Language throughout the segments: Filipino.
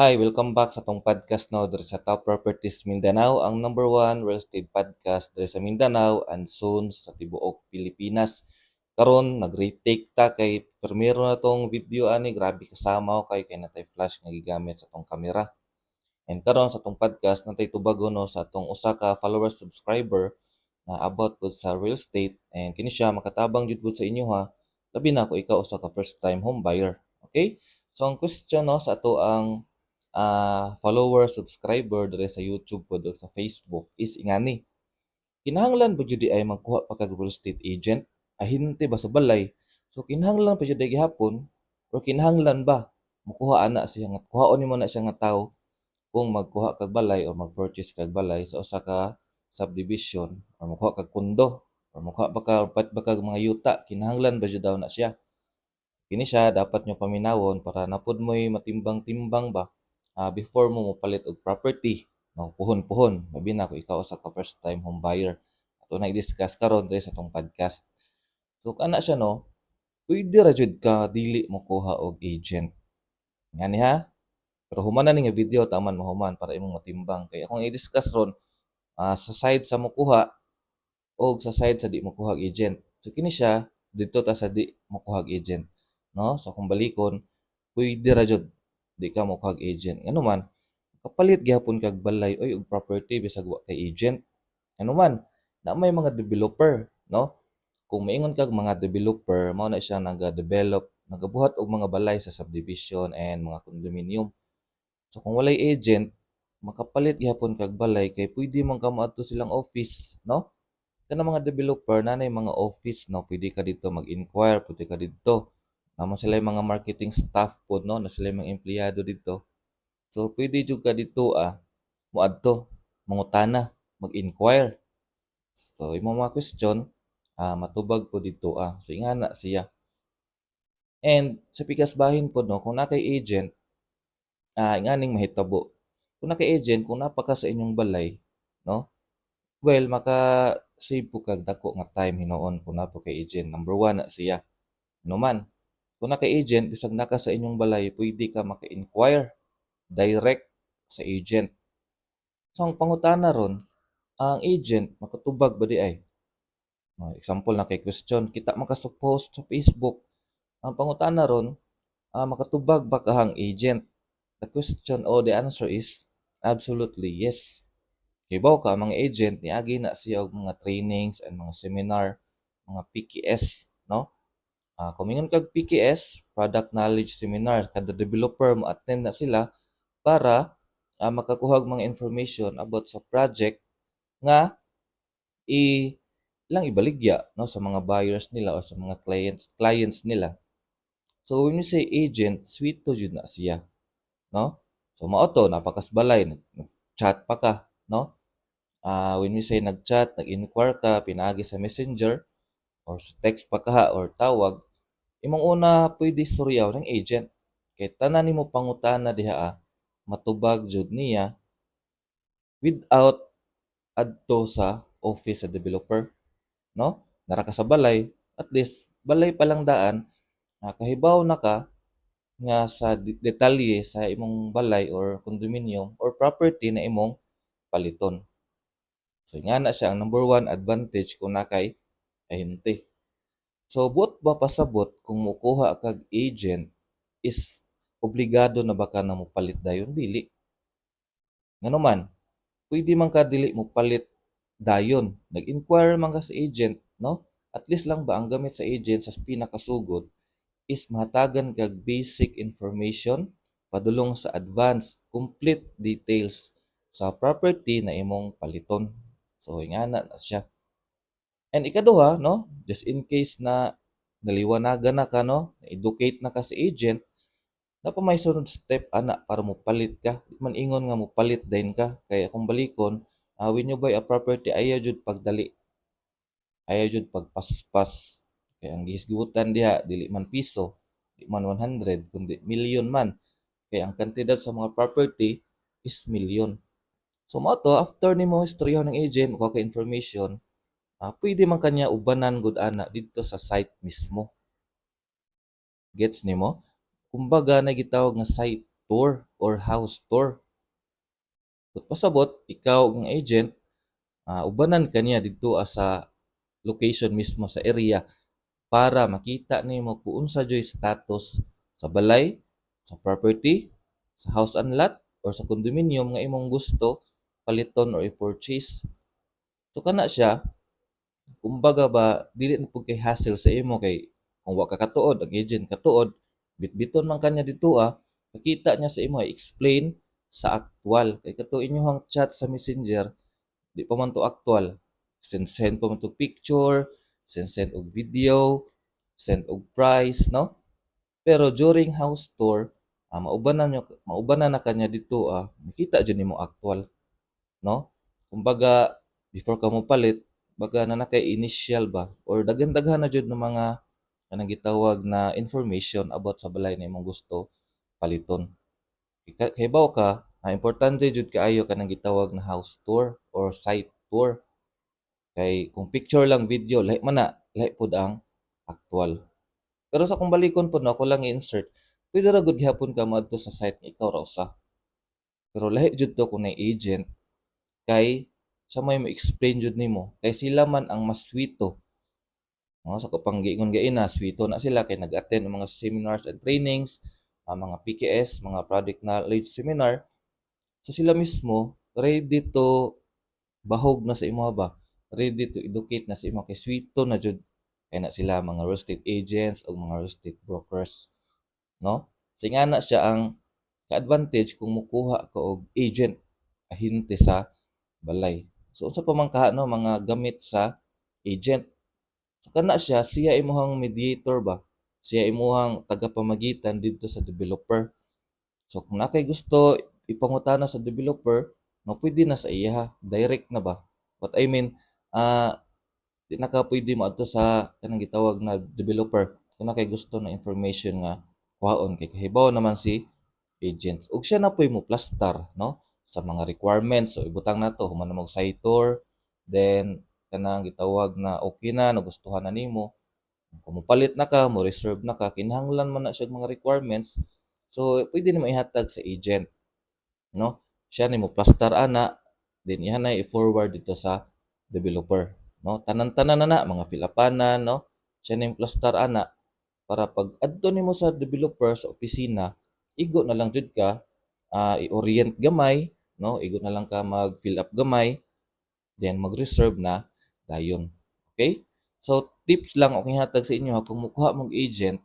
Hi, welcome back sa tong podcast no diri sa Top Properties Mindanao, ang number one real estate podcast diri sa Mindanao and soon sa tibuok Pilipinas. Karon nag-retake ta kay primero na tong video ani, grabe kasama ko kay natay flash nga gigamit sa tong kamera. And karon sa tong podcast natay tubago no sa tong usa ka follower subscriber na about pud sa real estate, and kini siya makatabang jud pud sa inyo ha. Labi na ko ikaw usa ka first time home buyer. Okay? So ang question no sa ato ang follower, subscriber diri sa YouTube pod o sa Facebook is ingani. Kinahanglan ba jud ay magkuha pa kag real estate agent? Ahinte ba sa balay? So kinahanglan pa jud gihapon or kinahanglan ba mukuha ana siya nga kuhaon nimo na siya nga tawo kung magkuha kag balay o mag-purchase kag balay sa usa ka subdivision or magkuha kag kondo or magkuha ba kag mga yuta, kinahanglan ba jud daw na siya? Kini siya dapat nyo paminawon para napod mo'y matimbang-timbang ba before mo mopalit og property. No, puhon-puhon. Labi na kung ikaw sa ka first time home buyer. Ato na i-discuss karon diri sa tong podcast. So kana siya no, pwede ra jud ka dili mo kuha og agent. Ngani ha? Pero human na ning video taman mahuman para imong matimbang. Kaya akong i-discuss ron sa side sa mo kuha o sa side sa di mo kuha og agent. So kini siya dito ta sa di mo kuha og agent, no? So kung balikon, pwede ra jud di ka mo kuha og agent. Ngano man, kapalit gyapon kag balay oy og property bisag wa kay agent. Ano man, na may mga developer, no? Kung maingon kag mga developer, mao na siya naga-develop, nagabuhat og mga balay sa subdivision and mga condominium. So kung walay agent, makapalit gyapon kag balay kay pwede man ka moadto silang office, no? Kanang mga developer nanay mga office, no? Pwede ka dito mag-inquire, pwede ka dito. Namo sila yung mga marketing staff po, no? Na sila yung mga empleyado dito. So pwede jud ka dito moadto, mangutana, mag-inquire. So imong mga question matubag po dito So ingana siya. And sa pikas bahin po no, kung nakay agent, inganing mahitabo. Kung nakay agent, kung napaka sa inyong balay, no? Well, maka-save po kag dako nga time hinuon kung napo kay agent. Number one na siya. No man, kung naka agent, bisag naka sa inyong balay, pwede ka maka-inquire direct sa agent. So ang pangutana ron, ang agent makatubag ba di ay? Example na kay question, kita makasuppose sa Facebook. Ang pangutana ron, makatubag ba kahang agent? The question or the answer is absolutely yes. Hibaw ka mga agent niagi na siya og mga trainings and mga seminar, mga PKS, no? Kumingon kag PKS, Product Knowledge Seminar, kada developer mo attend na sila para makakuha og mga information about sa project nga i lang ibaligya no sa mga buyers nila o sa mga clients nila. So when you say agent, sweet to jud na siya, no? So mao to napakasbalay, nag-chat pa ka, no? When we say nag-chat, nag-inquire ka, pinaagi sa messenger or sa text pa ka or tawag, imong una pwede istoryaw ng agent. Kay tanan nimo pangutana diha matubag jud niya without adto sa office sa developer, no? Nara ka sa balay, at least balay pa lang daan, kahibaw na ka nga sa detalye sa imong balay or condominium or property na imong paliton. So nga na siya ang number one advantage kung nakay ahente. So buot ba pasabot kung mukuha kag agent is obligado na ba ka na mopalit dayon? Dili. Ngano man, pwede man ka dili mopalit dayon. Nag-inquire man ka sa agent, no? At least lang ba ang gamit sa agent sa pinakasugod is mahatagan kag basic information padulong sa advanced complete details sa property na imong paliton. So ingana na siya. And ikaduha, no, just in case na naliwanagan na ka, no, na-educate na ka sa agent, na pa may sunod step ana para mo palit ka. Di man ingon nga mo palit din ka. Kaya kung balikon, when you buy a property, ayaw jud pagdali. Ayaw jud pagpaspas. Kaya ang gihisgutan diha, dili man piso, di man 100, kundi million man. Kaya ang kantidad sa mga property is million. So mo to, after nimo istoryahan ng agent, mukha ka information, pwede man kanya ubanan gud ana dito sa site mismo. Gets nimo? Kumbaga na gitawag nga site tour or house tour. But pasabot, ikaw ang agent, ubanan kaniya dito sa location mismo sa area para makita nimo kung unsa joy status sa balay, sa property, sa house and lot, or sa condominium nga imong gusto paliton or i-purchase. So kana siya, kumbaga ba dili na pud kay hassle sa imo kay kung wa ka katuod, ang agent katuod, bitbiton man kanya dito nakita niya sa imo explain sa aktual kay kato inyong chat sa Messenger di pa man to aktual. Send pa man to picture, send og video, send og price, no? Pero during house tour, maubanan na kanya dito makita jud nimo aktual, no? Kumbaga before ka mo palit, baga na kay initial ba or daghan-daghan na jud ng mga kanang gitawag na information about sa balay na imong gusto paliton. Kahibaw ka, importante jud kaayo kanang gitawag na house tour or site tour. Kay kung picture lang video, lahi man na, lahi pud ang aktual. Pero sa kung balikon po na ako lang i-insert, pwede ra gud gihapon ka moadto sa site nga ikaw ra usa. Pero lahi jud to kung agent kay sa may mo-explain jud nimo kay sila man ang mas swito. Sa kapanggiingon gaina, swito na sila kay nag-attend ng mga seminars and trainings, mga PKS, mga product knowledge seminar. So sila mismo ready to bahog na sa imo ba? Ready to educate na sa imo kay swito na jud kay na sila mga real estate agents o mga real estate brokers, no? So ingana siya ang ka-advantage kung mukuha ka og agent ahinte sa balay. So unsa pa man kaha no mga gamit sa agent. So kana siya imuhang mediator ba? Siya imuhang tagapamagitan didto sa developer. So kung nakay gusto ipangutana sa developer, no pwede na sa iya, direct na ba? What I mean, di na ka pwede moadto sa kanang gitawag na developer kung nakay gusto na information nga kuhaon kay kahibaw naman si agents. Ug siya na po'y mo plastar, no? Sa mga requirements. So ibutang na to, human na mo site tour, then kanang gitawag na okay na, nagustuhan na nimo. Kung mopalit na ka, mo reserve na ka, kinahanglan man na siya mga requirements. So pwede nimo ihatag sa agent, no? Siya nimo plastar ana, then ihan na i-forward dito sa developer, no? Tanan-tanan na mga pilapanan, no? Siya nimo plastar ana para pag adto nimo sa developer sa opisina, igo na lang jud ka i-orient gamay, no? Igo na lang ka mag-fill up gamay, then mag-reserve na dayon. Okay? So tips lang akong ihatag sa inyo kung mukuha mong agent,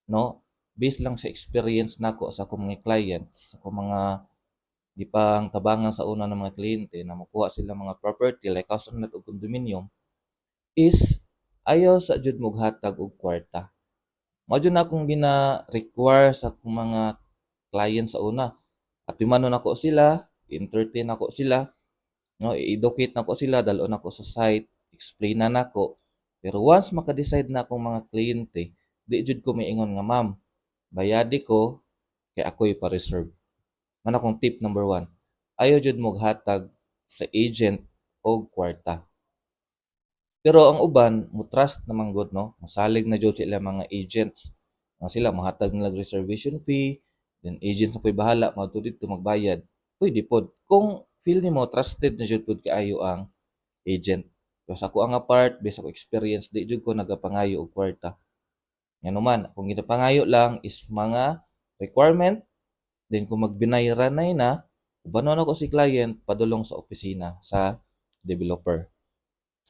no? Based lang sa experience nako sa akong mga clients, sa akong mga gipang tabangan sa una ng mga kliyente na makuha sila mga property like house and lot o condominium is ayaw sa jud mo hatag og kwarta. Mao jud na akong gina-require sa akong mga client sa una. Atimanon nako sila, entertain nako sila, no, i-educate nako sila, dalon nako sa site, explain na nako. Pero once maka-decide na akong mga kliyente, di jud ko miingon nga ma'am, bayadi ko kay ako'y pa-reserve. Man akong tip number 1. Ayaw jud mo hatag sa agent og kwarta. Pero ang uban, mo trust naman gud no, mosalig na jud sila mga agents. Sila mohatag nila reservation fee, then agents na po'y bahala madto dito magbayad. Pwede pod. Kung feel nimo trusted na jud pud kaayo ang agent. Pero sa ako ang apart, based ako experience, di jud ko nagapangayo og kwarta. Ngano man, kung ginapangayo lang is mga requirement, then kung magbinayran na, ubanon ako si client padulong sa opisina sa developer.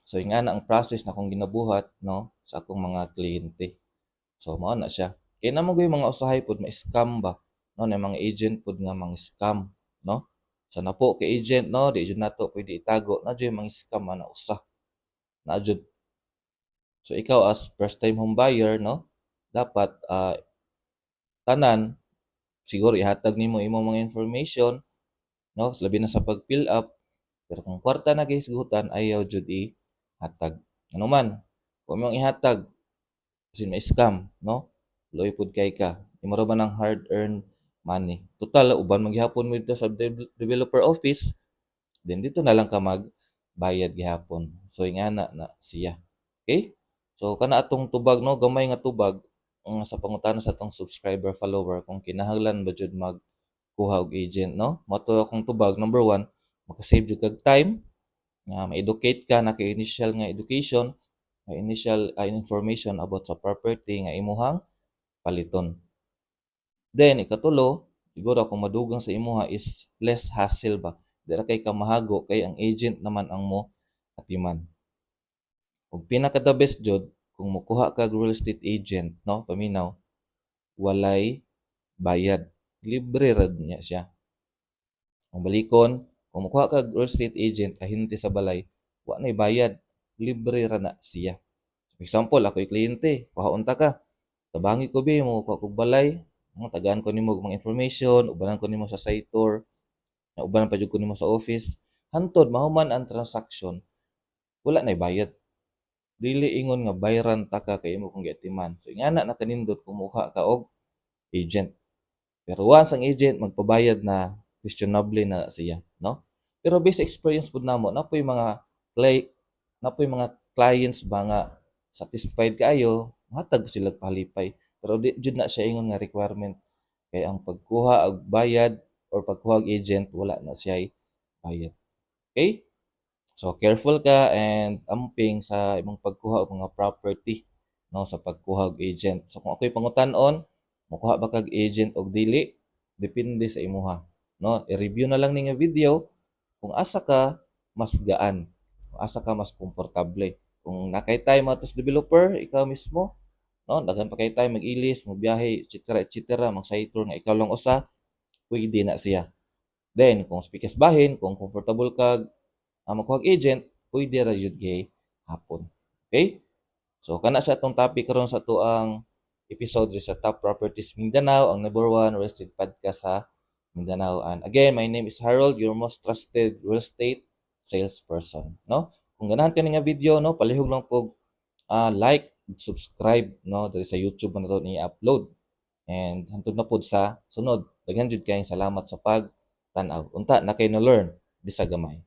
So nga na ang process na akong ginabuhat no sa akong mga kliyente. So mao na siya. Kaya namo gyud mga usahay pod ma-scam ba, no na mga agent pod nga mga scam, no? So na po kay agent no, di jud nato pwede itago na jud mga scam na usa. Na jud. So ikaw as first time home buyer no, dapat tanan siguro ihatag nimo imong mga information, no? Labi na sa pag-fill up. Pero kung kwarta na gihisgutan, ayaw jud ihatag. Ano man, kung imong ihatag, kasi may scam, no? Loy pud kay ka. Imo ra man ang hard-earned money. Total, uban maghihapon mo dito sa developer office, then dito na lang ka magbayad gihapon. So ingana na siya. Okay? So kana atong tubag no, gamay nga tubag sa pangutana sa atong subscriber follower kung kinahanglan ba jud mag pagkuha og agent, no? Mato akong tubag, number one, makasave jud kag time, nga ma-educate ka na kay initial nga education, initial information about sa property nga imuhang paliton. Then ikatulo, siguro kung madugang sa imuha is less hassle ba. Dira kay ka mahago kay ang agent naman ang mo atiman. Ug pinaka the best jud kung mokuha kag real estate agent, no, paminaw, walay bayad. Libre rad niya siya. Ang balikon, kung mokuha kag real estate agent ahinti sa balay, wa nay bayad. Libre ra na siya. For example, ako'y kliyente, kuhaon ta ka. Tabangi ko bi mo kuha kog balay, tagaan ko nimo og mga information, ubanan ko nimo sa site tour, ubanan pa jud ko nimo sa office. Hantod mahuman ang transaction, wala nay bayad. Dili ingon nga bayran ta ka kay imo kung giatiman. So ingana na kanindot kumuha ka og agent. Pero once ang agent magpabayad na, questionable na siya, no? Pero based experience pud namo, napoy mga clients ba nga satisfied kaayo, matag sila palipay. Pero di jud na siya ingon nga requirement kay ang pagkuha og bayad or pagkuha og agent wala na siya bayad. Okay? So careful ka and amping sa imong pagkuha og mga property, no, sa pagkuha og agent. So kung ako'y pangutan-on, mokuha ba kag agent og dili? Depende sa imuha, no? I-review na lang ning video kung asa ka mas gaan, kung asa ka mas komportable. Kung nakay time atos developer, ikaw mismo, no, daghan pa kay time mag-ilis, magbiyahe, etc. etc. mag-site tour nga ikaw lang usa, pwede na siya. Then kung speakers bahin, kung comfortable kag magkuha og agent, pwede ra jud gay hapon. Okay? So kana sa atong topic karon sa tuang episode sa Top Properties Mindanao, ang number one real estate podcast sa Mindanao. And again, my name is Harold, your most trusted real estate salesperson, no? Kung ganahan ka nga video, no, palihog lang po like, subscribe, no, diri sa YouTube na to ni upload. And hantod na pod sa sunod. Daghan jud kayong salamat sa pag tan-aw. Unta na kay na learn bisa gamay.